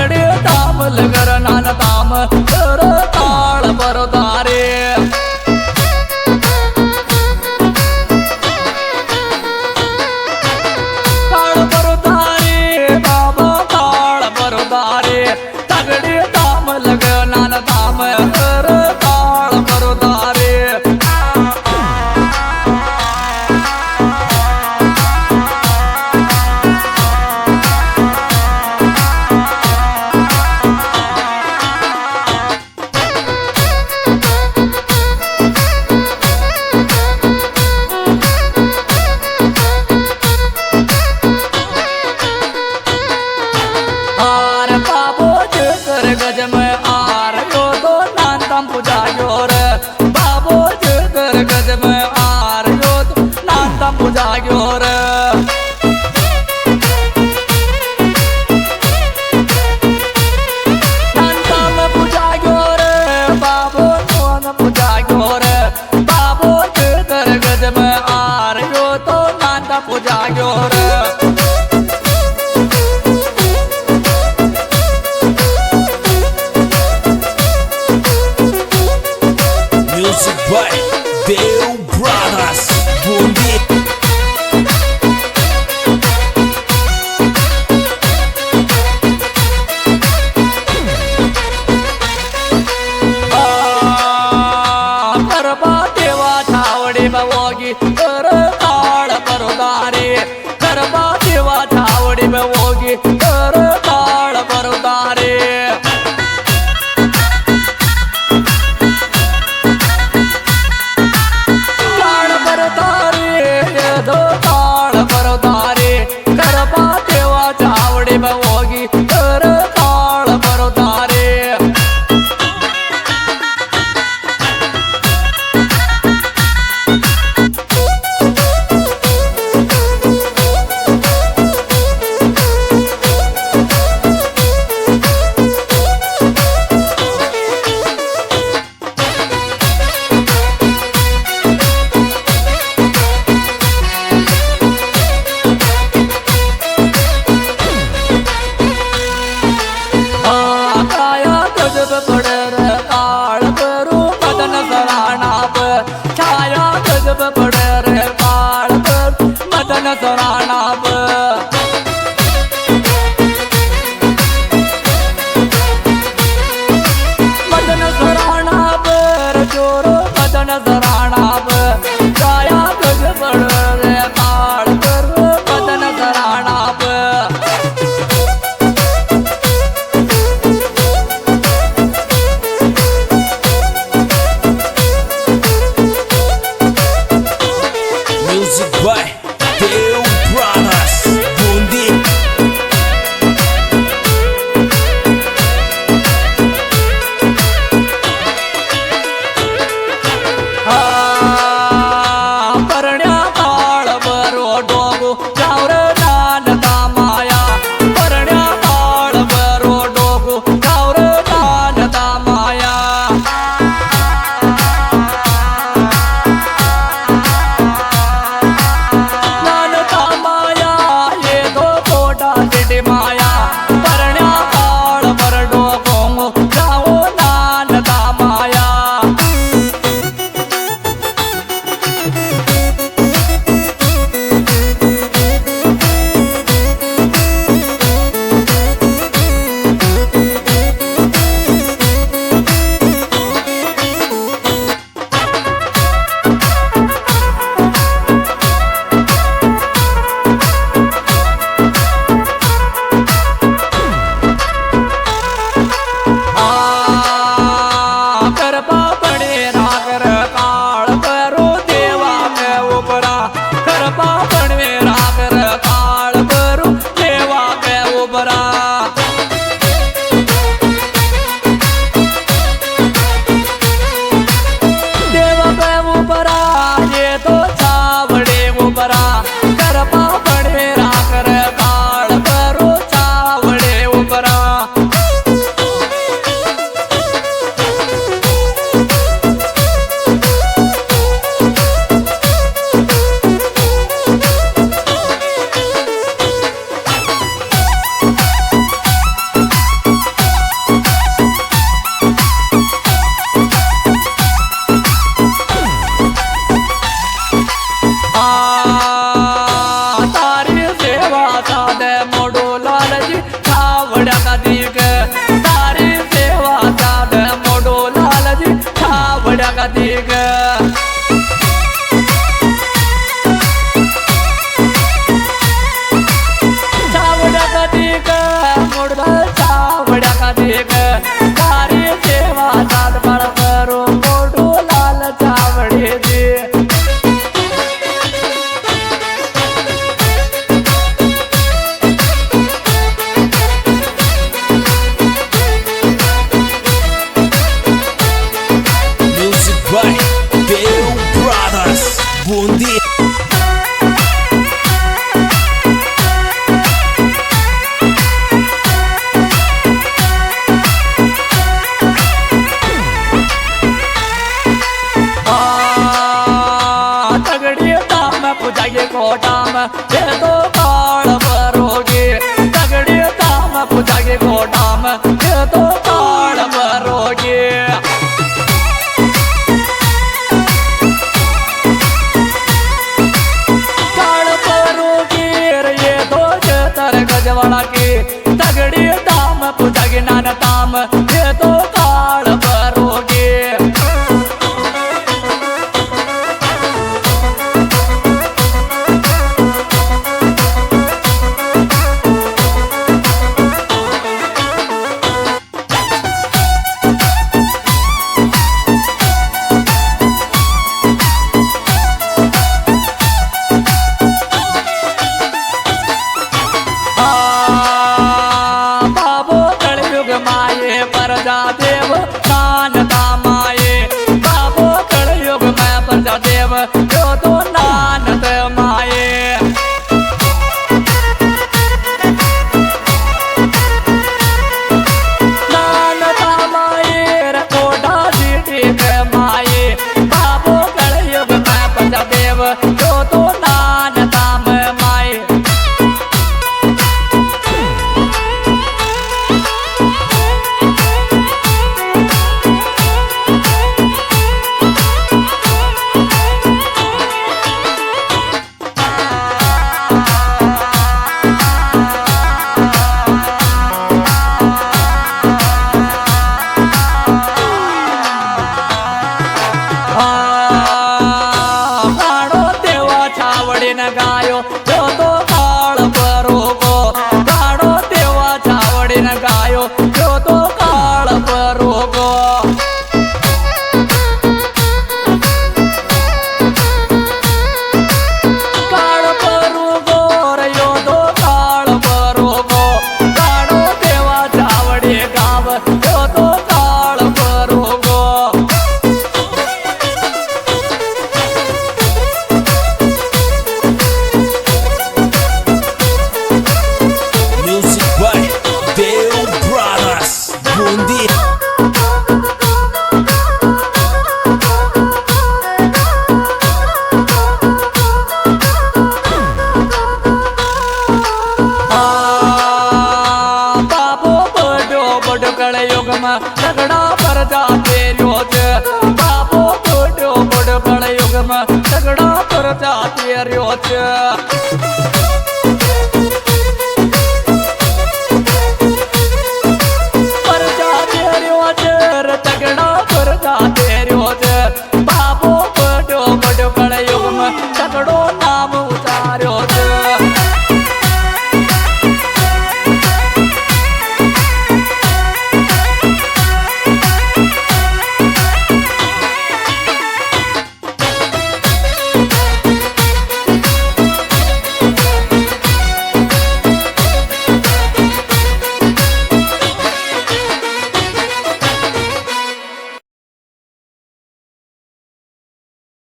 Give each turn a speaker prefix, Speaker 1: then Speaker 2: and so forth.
Speaker 1: तगडे ताम लगर नान ताम तर ताळ बरोदारे ताळ बरोदारे बाबा ताळ बरोदारे तगडे ताम लगर नान ताम तर ताळ बरोदारे आर बाबो जकर गज में आर यो तो नानतम पूजा योर बाबो जकर गज में आर यो तो नानतम पूजा योर नानतम पूजा योर बाबो नोन पूजा योर बाबो जकर गज में आर यो तो नानतम पूजा योर देख तारी सेवा सात बड़ करो मोटू लाल चावड़े दे
Speaker 2: Music by Dale Brothers. Bundi.
Speaker 1: तगड़ी दाम पूजाए कोटाम ये तो काल भरोगे तगड़ी दाम पूजाए कोटाम ये तो काल भरोगे काल भरोगे ये दो तर गजवाड़ा के तगड़ी दाम पूजाए नान ताम ये तो काल भरोगे बाबो कलयुग माये प्रजा देव नानता माये बाबो कलयुग में प्रजा देव जो तो नानत माये नानता माये रकोटा सीटी के माये बाबो कलयुग में प्रजा देव जो तो नानता में माये गाणो देवा छावड़ी न गायो जो तो काल भरोगो गाणो देवा छावड़ी न गायो जो तो काल भरोगो काल भरोगो रयो तो काल भरोगो गाणो देवा छावड़ी गाव जो तो काल भरोगो
Speaker 2: Music by Dale Brothers. Bundi.
Speaker 1: बाबो बड़ो बड़ो कलयुग में तगड़ा पर जाते रोज बाबो बड़ो बड़ो कलयुग में तगड़ा पर जाते रोज